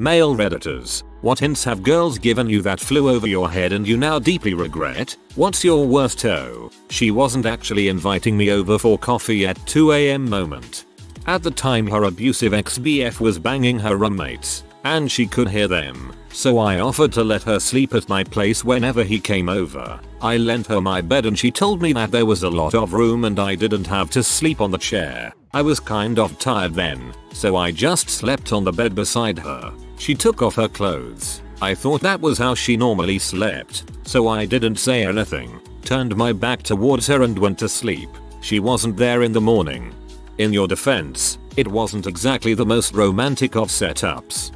Male redditors, what hints have girls given you that flew over your head and you now deeply regret? What's your worst she wasn't actually inviting me over for coffee at 2 AM moment? At the time her abusive ex-BF was banging her roommates, and she could hear them, so I offered to let her sleep at my place whenever he came over. I lent her my bed and she told me that there was a lot of room and I didn't have to sleep on the chair. I was kind of tired then, so I just slept on the bed beside her. She took off her clothes. I thought that was how she normally slept, so I didn't say anything, turned my back towards her and went to sleep. She wasn't there in the morning. In your defense, it wasn't exactly the most romantic of setups.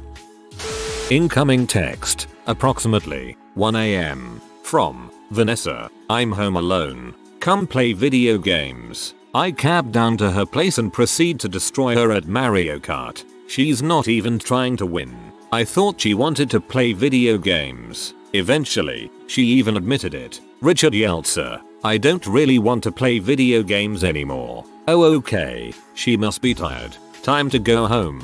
Incoming text, approximately 1 AM, from Vanessa. I'm home alone. Come play video games. I cab down to her place and proceed to destroy her at Mario Kart. She's not even trying to win. I thought she wanted to play video games. Eventually, she even admitted it. Richard yelled, "Sir, I don't really want to play video games anymore." Oh okay, she must be tired. Time to go home.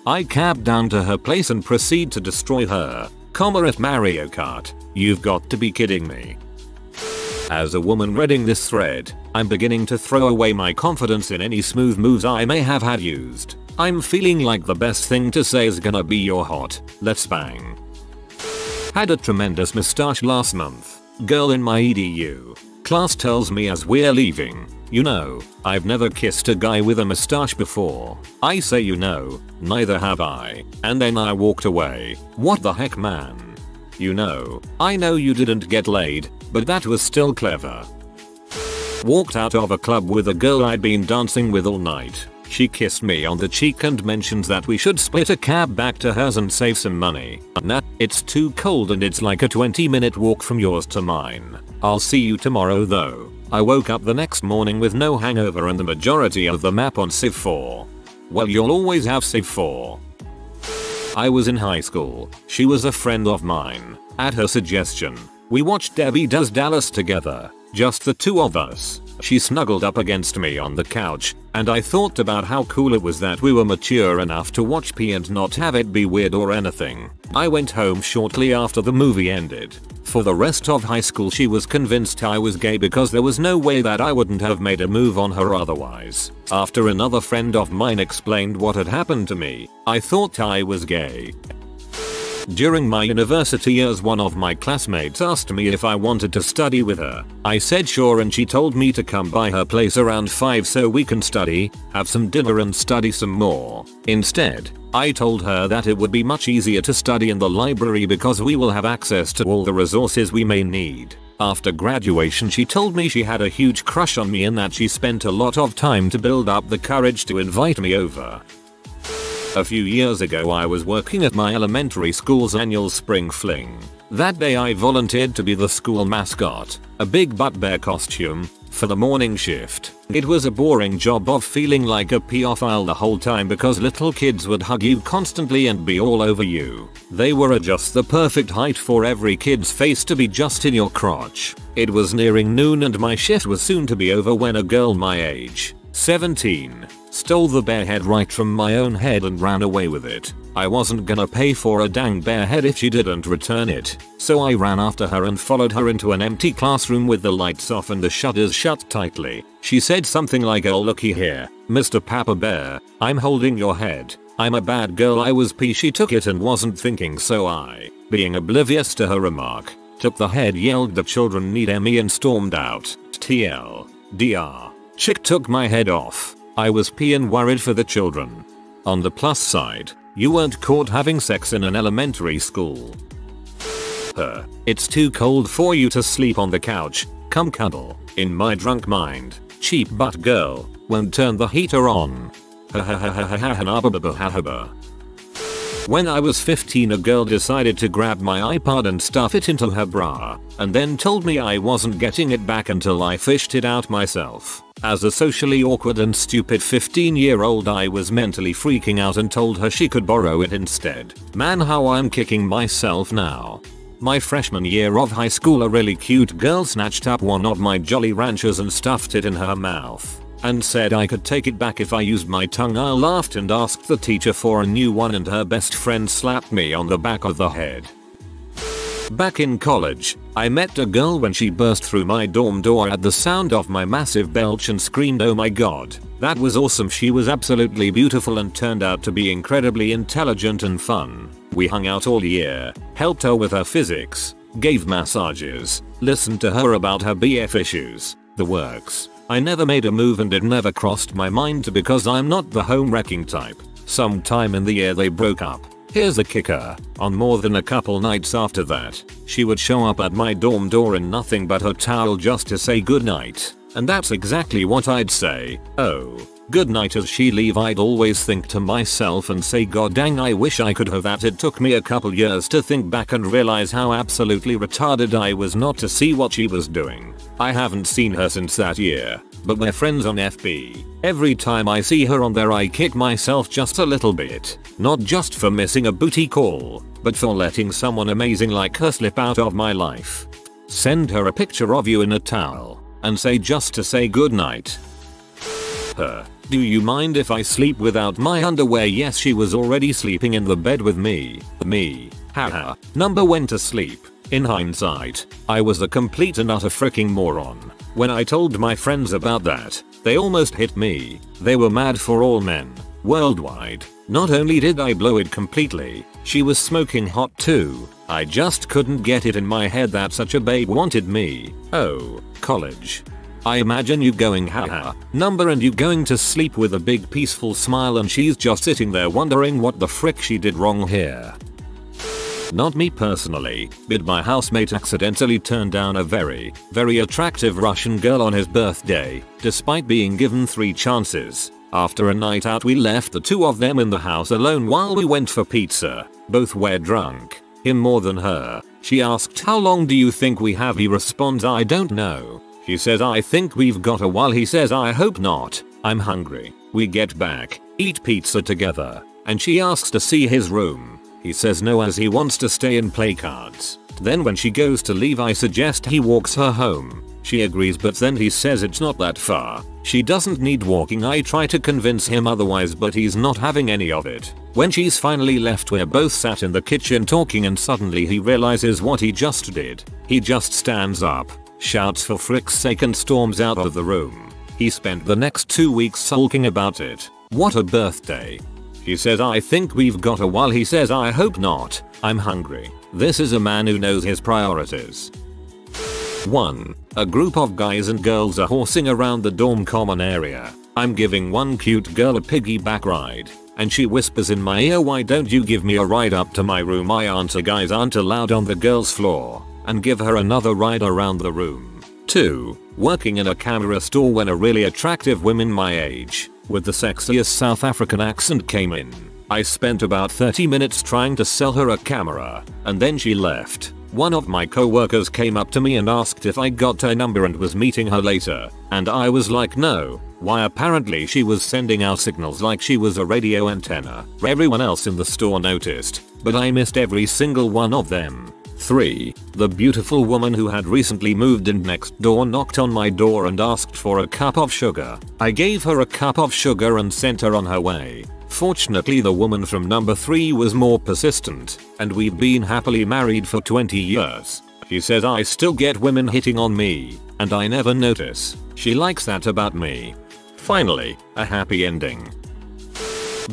I cab down to her place and proceed to destroy her, at Mario Kart. You've got to be kidding me. As a woman reading this thread, I'm beginning to throw away my confidence in any smooth moves I may have had used. I'm feeling like the best thing to say is gonna be "you're hot, let's bang." Had a tremendous moustache last month. Girl in my EDU class tells me as we're leaving, "You know, I've never kissed a guy with a moustache before." I say, "You know, neither have I," and then I walked away. What the heck, man? You know, I know you didn't get laid, but that was still clever. Walked out of a club with a girl I'd been dancing with all night. She kissed me on the cheek and mentioned that we should split a cab back to hers and save some money. Nah, it's too cold and it's like a 20-minute walk from yours to mine. I'll see you tomorrow though. I woke up the next morning with no hangover and the majority of the map on Civ 4. Well, you'll always have Civ 4. I was in high school. She was a friend of mine. At her suggestion, we watched Debbie Does Dallas together. Just the two of us. She snuggled up against me on the couch, and I thought about how cool it was that we were mature enough to watch P and not have it be weird or anything. I went home shortly after the movie ended. For the rest of high school she was convinced I was gay because there was no way that I wouldn't have made a move on her otherwise. After another friend of mine explained what had happened to me, I thought I was gay. During my university years, one of my classmates asked me if I wanted to study with her. I said sure, and she told me to come by her place around 5 so we can study, have some dinner and study some more. Instead, I told her that it would be much easier to study in the library because we will have access to all the resources we may need. After graduation she told me she had a huge crush on me and that she spent a lot of time to build up the courage to invite me over. A few years ago I was working at my elementary school's annual spring fling. That day I volunteered to be the school mascot, a big butt bear costume, for the morning shift. It was a boring job of feeling like a pedophile the whole time because little kids would hug you constantly and be all over you. They were at just the perfect height for every kid's face to be just in your crotch. It was nearing noon and my shift was soon to be over when a girl my age, 17, stole the bear head right from my own head and ran away with it. I wasn't gonna pay for a dang bear head if she didn't return it, so I ran after her and followed her into an empty classroom with the lights off and the shutters shut tightly. She said something like, "Oh looky here, Mr. Papa Bear, I'm holding your head. I'm a bad girl, I was P." She took it and wasn't thinking, so I, being oblivious to her remark, took the head, yelled "The children need me" and stormed out. TLDR. Chick took my head off. I was P and worried for the children. On the plus side, you weren't caught having sex in an elementary school. It's too cold for you to sleep on the couch, come cuddle. In my drunk mind, cheap butt girl won't turn the heater on. When I was 15 a girl decided to grab my iPod and stuff it into her bra, and then told me I wasn't getting it back until I fished it out myself. As a socially awkward and stupid 15-year-old I was mentally freaking out and told her she could borrow it instead. Man, how I'm kicking myself now. My freshman year of high school a really cute girl snatched up one of my Jolly Ranchers and stuffed it in her mouth. and said I could take it back if I used my tongue. I laughed and asked the teacher for a new one, and her best friend slapped me on the back of the head. Back in college, I met a girl when she burst through my dorm door at the sound of my massive belch and screamed, "Oh my god, that was awesome." She was absolutely beautiful and turned out to be incredibly intelligent and fun. We hung out all year, helped her with her physics, gave massages, listened to her about her BF issues, the works. I never made a move, and it never crossed my mind to, because I'm not the home wrecking type. Sometime in the year they broke up. Here's the kicker, on more than a couple nights after that, she would show up at my dorm door in nothing but her towel just to say goodnight. And that's exactly what I'd say. "Oh, good night," as she leave. I'd always think to myself and say, "God dang, I wish I could have that." It took me a couple years to think back and realize how absolutely retarded I was not to see what she was doing. I haven't seen her since that year, but we're friends on FB. Every time I see her on there I kick myself just a little bit. Not just for missing a booty call, but for letting someone amazing like her slip out of my life. Send her a picture of you in a towel and say, just to say goodnight. "Do you mind if I sleep without my underwear?" Yes, she was already sleeping in the bed with me. Haha. Number went to sleep. In hindsight, I was a complete and utter freaking moron. When I told my friends about that, they almost hit me. They were mad for all men worldwide. Not only did I blow it completely, she was smoking hot too. I just couldn't get it in my head that such a babe wanted me. Oh, college. I imagine you going haha number and you going to sleep with a big peaceful smile, and she's just sitting there wondering what the frick she did wrong here. Not me personally, but my housemate accidentally turned down a very attractive Russian girl on his birthday, despite being given 3 chances. After a night out we left the two of them in the house alone while we went for pizza. Both were drunk, him more than her. She asked, "How long do you think we have?" He responds, "I don't know." She says, "I think we've got a while." He says, "I hope not. I'm hungry." We get back, eat pizza together, and she asks to see his room. He says no, as he wants to stay and play cards. Then when she goes to leave I suggest he walks her home. She agrees, but then he says it's not that far. She doesn't need walking. I try to convince him otherwise, but he's not having any of it. When she's finally left, we're both sat in the kitchen talking, and suddenly he realizes what he just did. He just stands up, shouts for frick's sake, and storms out of the room. He spent the next 2 weeks sulking about it. What a birthday. She says, "I think we've got a while." He says, "I hope not. I'm hungry." This is a man who knows his priorities. 1. A group of guys and girls are horsing around the dorm common area. I'm giving one cute girl a piggyback ride, and she whispers in my ear, "Why don't you give me a ride up to my room?" I answer, "Guys aren't allowed on the girls' floor," and give her another ride around the room. 2. Working in a camera store when a really attractive woman my age, with the sexiest South African accent, came in. I spent about 30 minutes trying to sell her a camera, and then she left. One of my co-workers came up to me and asked if I got her number and was meeting her later, and I was like, no. Why? Apparently she was sending out signals like she was a radio antenna. Everyone else in the store noticed, but I missed every single one of them. 3. The beautiful woman who had recently moved in next door knocked on my door and asked for a cup of sugar. I gave her a cup of sugar and sent her on her way. Fortunately, the woman from number 3 was more persistent, and we've been happily married for 20 years. She says I still get women hitting on me, and I never notice. She likes that about me. Finally, a happy ending.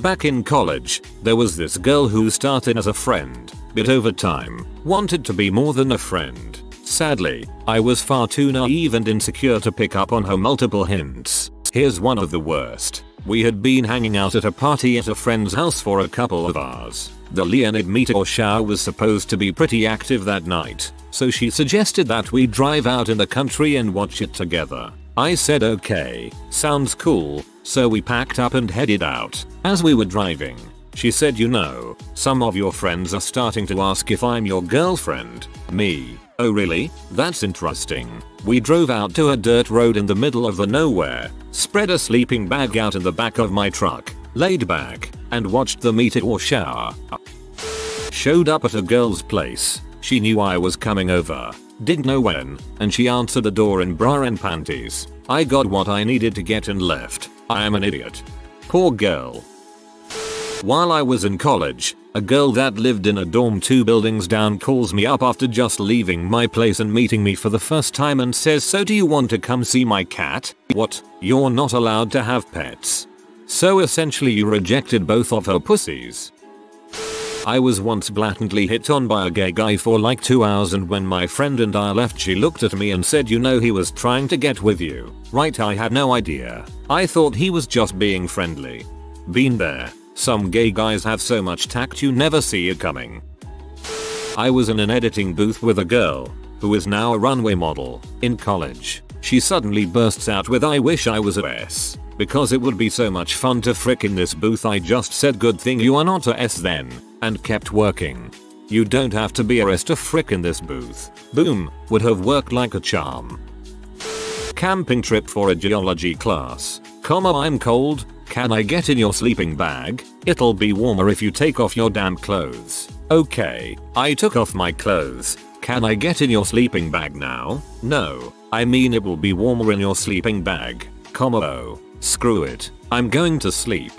Back in college, there was this girl who started as a friend, but over time, wanted to be more than a friend. Sadly, I was far too naive and insecure to pick up on her multiple hints. Here's one of the worst. We had been hanging out at a party at a friend's house for a couple of hours. The Leonid meteor shower was supposed to be pretty active that night, so she suggested that we drive out in the country and watch it together. I said okay, sounds cool, so we packed up and headed out. As we were driving, she said, "You know, some of your friends are starting to ask if I'm your girlfriend." Me, "Oh really? That's interesting." We drove out to a dirt road in the middle of the nowhere, spread a sleeping bag out in the back of my truck, laid back, and watched the meteor shower. Showed up at a girl's place. She knew I was coming over. Didn't know when, and she answered the door in bra and panties. I got what I needed to get and left. I am an idiot. Poor girl. While I was in college, a girl that lived in a dorm 2 buildings down calls me up after just leaving my place and meeting me for the first time and says, "So do you want to come see my cat?" What? You're not allowed to have pets. So essentially you rejected both of her pussies. I was once blatantly hit on by a gay guy for like 2 hours, and when my friend and I left she looked at me and said, "You know he was trying to get with you, right?" I had no idea. I thought he was just being friendly. Been there. Some gay guys have so much tact you never see it coming. I was in an editing booth with a girl, who is now a runway model, in college. She suddenly bursts out with, "I wish I was a S. Because it would be so much fun to frick in this booth." I just said, "Good thing you are not a S then," and kept working. You don't have to be a S to frick in this booth. Boom, would have worked like a charm. Camping trip for a geology class. I'm cold. Can I get in your sleeping bag? It'll be warmer if you take off your damn clothes. Okay, I took off my clothes. Can I get in your sleeping bag now? No, I mean it will be warmer in your sleeping bag. Oh, screw it. I'm going to sleep.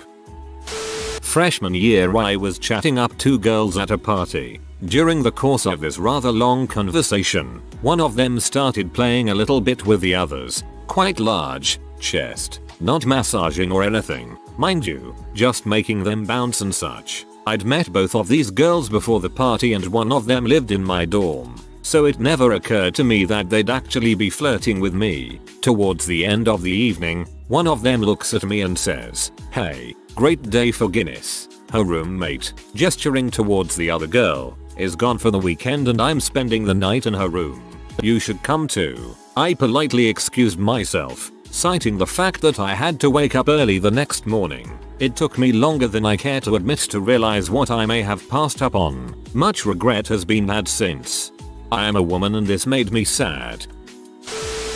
Freshman year, I was chatting up 2 girls at a party. During the course of this rather long conversation, one of them started playing a little bit with the others. Quite large chest. Not massaging or anything, mind you, just making them bounce and such. I'd met both of these girls before the party and one of them lived in my dorm, so it never occurred to me that they'd actually be flirting with me. Towards the end of the evening, one of them looks at me and says, "Hey, great day for Guinness." Her roommate, gesturing towards the other girl, is gone for the weekend and I'm spending the night in her room. You should come too. I politely excused myself, citing the fact that I had to wake up early the next morning. It took me longer than I care to admit to realize what I may have passed up on. Much regret has been had since. I am a woman and this made me sad.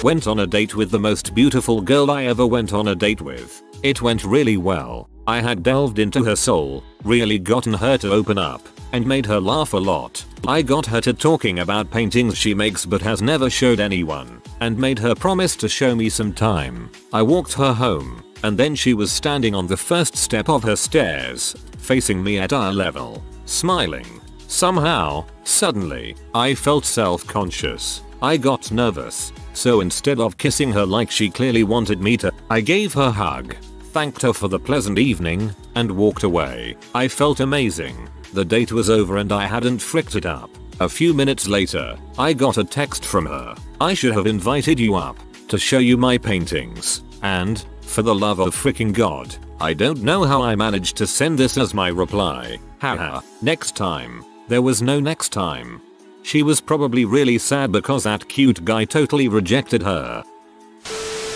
Went on a date with the most beautiful girl I ever went on a date with. It went really well. I had delved into her soul, really gotten her to open up, and made her laugh a lot. I got her to talking about paintings she makes but has never showed anyone, and made her promise to show me some time. I walked her home, and then she was standing on the first step of her stairs, facing me at eye level, smiling. Somehow, suddenly, I felt self-conscious. I got nervous, so instead of kissing her like she clearly wanted me to, I gave her a hug, thanked her for the pleasant evening, and walked away. I felt amazing. The date was over and I hadn't fricked it up. A few minutes later, I got a text from her. "I should have invited you up to show you my paintings." And, for the love of freaking God, I don't know how I managed to send this as my reply. Haha, next time. There was no next time. She was probably really sad because that cute guy totally rejected her.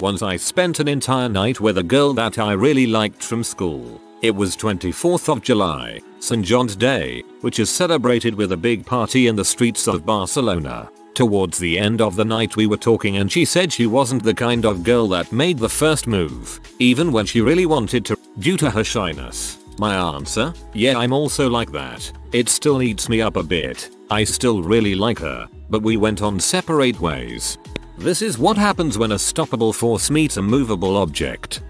Once I spent an entire night with a girl that I really liked from school. It was 24th of July, St. John's Day, which is celebrated with a big party in the streets of Barcelona. Towards the end of the night we were talking and she said she wasn't the kind of girl that made the first move, even when she really wanted to, due to her shyness. My answer? Yeah, I'm also like that. It still eats me up a bit. I still really like her, but we went on separate ways. This is what happens when a stoppable force meets a movable object.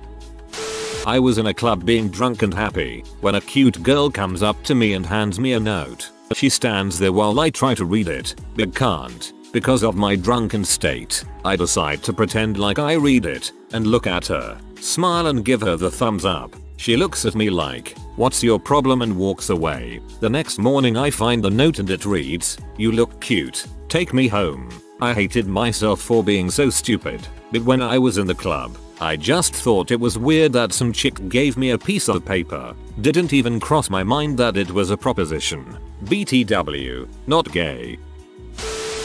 I was in a club being drunk and happy when a cute girl comes up to me and hands me a note. She stands there while I try to read it, but can't. Because of my drunken state, I decide to pretend like I read it and look at her, smile and give her the thumbs up. She looks at me like, "What's your problem?" and walks away. The next morning I find the note and it reads, "You look cute. Take me home." I hated myself for being so stupid, but when I was in the club, I just thought it was weird that some chick gave me a piece of paper. Didn't even cross my mind that it was a proposition. BTW, not gay.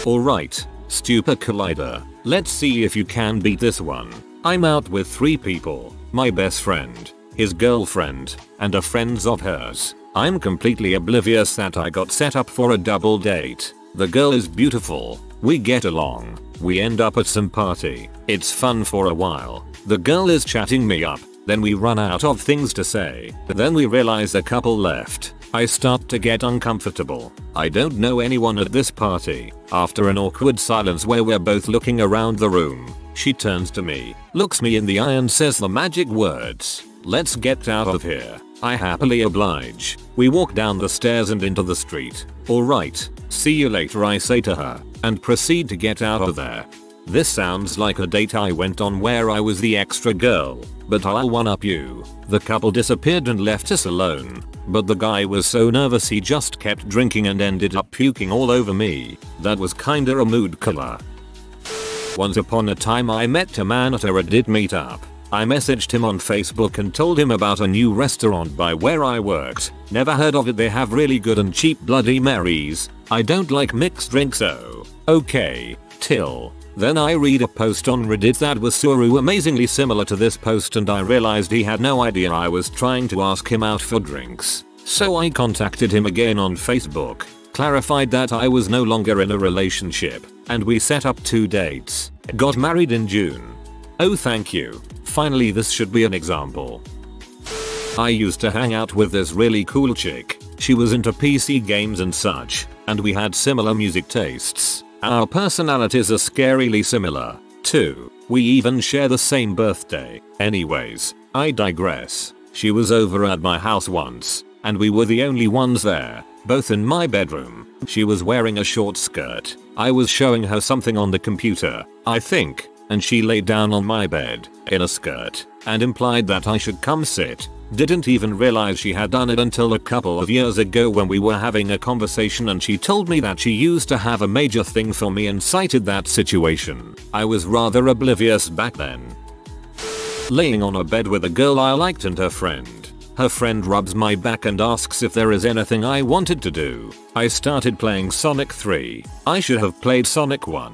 Alright, Stupid Collider. Let's see if you can beat this one. I'm out with 3 people. My best friend, his girlfriend, and a friends of hers. I'm completely oblivious that I got set up for a double date. The girl is beautiful. We get along. We end up at some party. It's fun for a while. The girl is chatting me up. Then we run out of things to say. Then we realize the couple left. I start to get uncomfortable. I don't know anyone at this party. After an awkward silence where we're both looking around the room, she turns to me, looks me in the eye and says the magic words, "Let's get out of here." I happily oblige. We walk down the stairs and into the street. "Alright, see you later," I say to her, and proceed to get out of there. This sounds like a date I went on where I was the extra girl, but I'll one up you. The couple disappeared and left us alone, but the guy was so nervous he just kept drinking and ended up puking all over me. That was kinda a mood killer. Once upon a time I met a man at a Reddit meetup. I messaged him on Facebook and told him about a new restaurant by where I worked. Never heard of it, they have really good and cheap Bloody Marys. I don't like mixed drinks, so okay, till. Then I read a post on Reddit that was so amazingly similar to this post and I realized he had no idea I was trying to ask him out for drinks. So I contacted him again on Facebook, clarified that I was no longer in a relationship, and we set up 2 dates. Got married in June. Oh, thank you. Finally, this should be an example. I used to hang out with this really cool chick. She was into PC games and such, and we had similar music tastes. Our personalities are scarily similar, too. We even share the same birthday. Anyways, I digress. She was over at my house once, and we were the only ones there, both in my bedroom. She was wearing a short skirt. I was showing her something on the computer, I think, and she laid down on my bed, in a skirt, and implied that I should come sit. Didn't even realize she had done it until a couple of years ago when we were having a conversation and she told me that she used to have a major thing for me and cited that situation. I was rather oblivious back then. Laying on a bed with a girl I liked and her friend. Her friend rubs my back and asks if there is anything I wanted to do. I started playing Sonic 3. I should have played Sonic 1.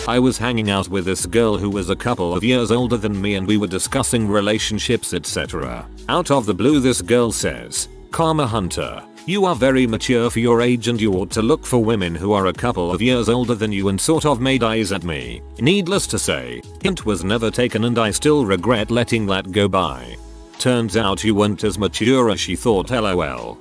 I was hanging out with this girl who was a couple of years older than me and we were discussing relationships, etc. Out of the blue this girl says, "Karma Hunter, you are very mature for your age and you ought to look for women who are a couple of years older than you," and sort of made eyes at me. Needless to say, hint was never taken and I still regret letting that go by. Turns out you weren't as mature as she thought, lol.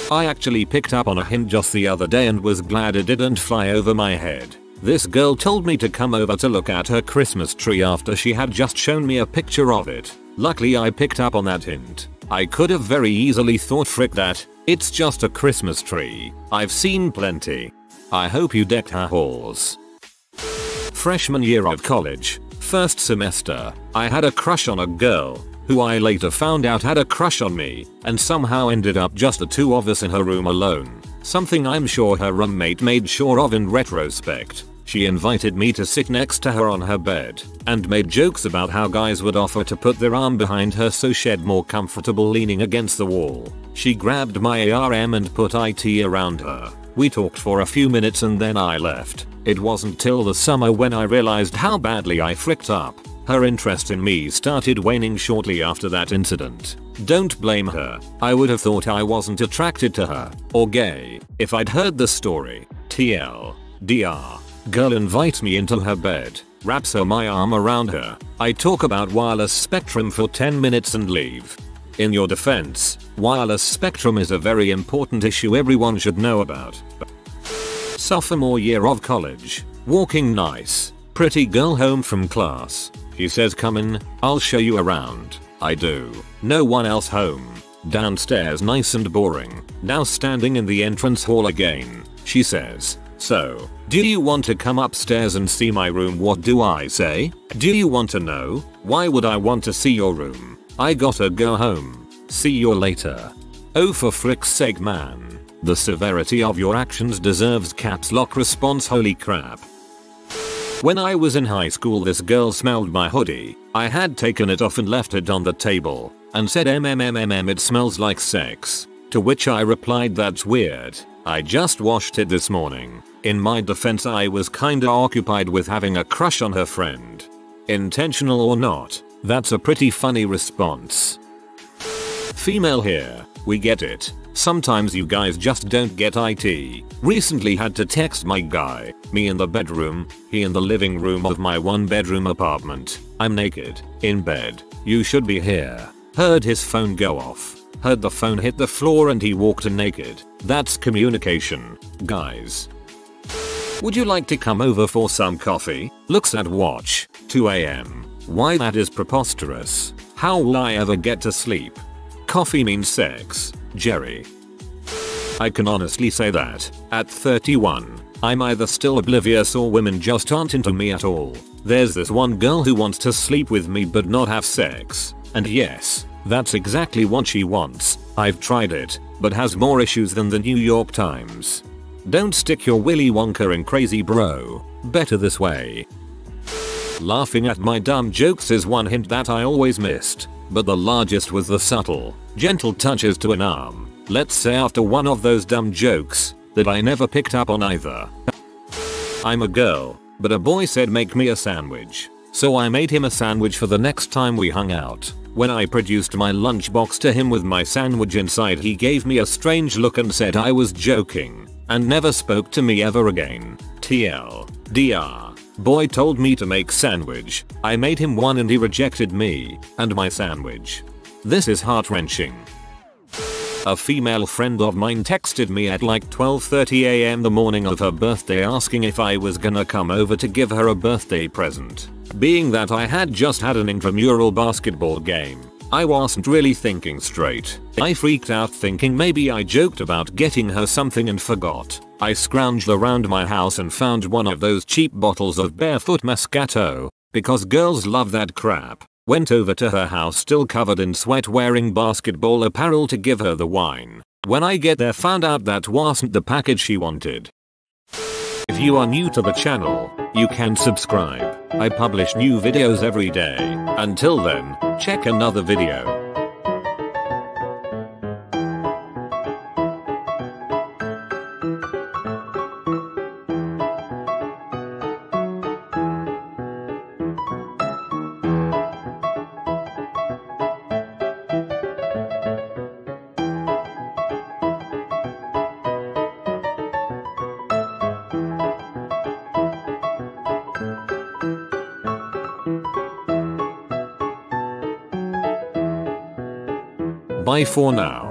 I actually picked up on a hint just the other day and was glad it didn't fly over my head. This girl told me to come over to look at her Christmas tree after she had just shown me a picture of it. Luckily I picked up on that hint. I could have very easily thought, frick that, it's just a Christmas tree. I've seen plenty. I hope you decked her halls. Freshman year of college. First semester, I had a crush on a girl, who I later found out had a crush on me, and somehow ended up just the two of us in her room alone. Something I'm sure her roommate made sure of in retrospect. She invited me to sit next to her on her bed, and made jokes about how guys would offer to put their arm behind her so she'd more comfortable leaning against the wall. She grabbed my ARM and put IT around her. We talked for a few minutes and then I left. It wasn't till the summer when I realized how badly I fricked up. Her interest in me started waning shortly after that incident. Don't blame her. I would have thought I wasn't attracted to her, or gay, if I'd heard the story. TLDR. Girl invites me into her bed, wraps my arm around her. I talk about wireless spectrum for 10 minutes and leave. In your defense, wireless spectrum is a very important issue everyone should know about. Sophomore year of college. Walking nice. Pretty girl home from class. She says, "Come in, I'll show you around." I do. No one else home. Downstairs nice and boring. Now standing in the entrance hall again. She says, "So, do you want to come upstairs and see my room?" What do I say? Do you want to know? Why would I want to see your room? I gotta go home. See you later. Oh, for frick's sake, man. The severity of your actions deserves caps lock response. Holy crap. When I was in high school this girl smelled my hoodie. I had taken it off and left it on the table and said, it smells like sex." To which I replied, "That's weird. I just washed it this morning." In my defense, I was kinda occupied with having a crush on her friend. Intentional or not, that's a pretty funny response. Female here, we get it. Sometimes you guys just don't get IT. Recently had to text my guy, me in the bedroom, he in the living room of my 1-bedroom apartment. I'm naked, in bed, you should be here. Heard his phone go off. Heard the phone hit the floor and he walked in naked. That's communication, guys. Would you like to come over for some coffee? Looks at watch, 2 AM. Why, that is preposterous. How will I ever get to sleep? Coffee means sex, Jerry. I can honestly say that, at 31, I'm either still oblivious or women just aren't into me at all. There's this one girl who wants to sleep with me but not have sex. And yes, that's exactly what she wants. I've tried it, but has more issues than the New York Times. Don't stick your Willy Wonka in crazy, bro. Better this way. Laughing at my dumb jokes is one hint that I always missed, but the largest was the subtle, gentle touches to an arm. Let's say after one of those dumb jokes, that I never picked up on either. I'm a girl, but a boy said make me a sandwich. So I made him a sandwich for the next time we hung out. When I produced my lunchbox to him with my sandwich inside, he gave me a strange look and said I was joking, and never spoke to me ever again. TLDR. Boy told me to make sandwich. I made him one and he rejected me and my sandwich. This is heart-wrenching. A female friend of mine texted me at like 12:30 AM the morning of her birthday asking if I was gonna come over to give her a birthday present. Being that I had just had an intramural basketball game, I wasn't really thinking straight. I freaked out thinking maybe I joked about getting her something and forgot. I scrounged around my house and found one of those cheap bottles of Barefoot Moscato, because girls love that crap. Went over to her house still covered in sweat wearing basketball apparel to give her the wine. When I get there found out that wasn't the package she wanted. If you are new to the channel, you can subscribe. I publish new videos every day. Until then, check another video. Bye for now.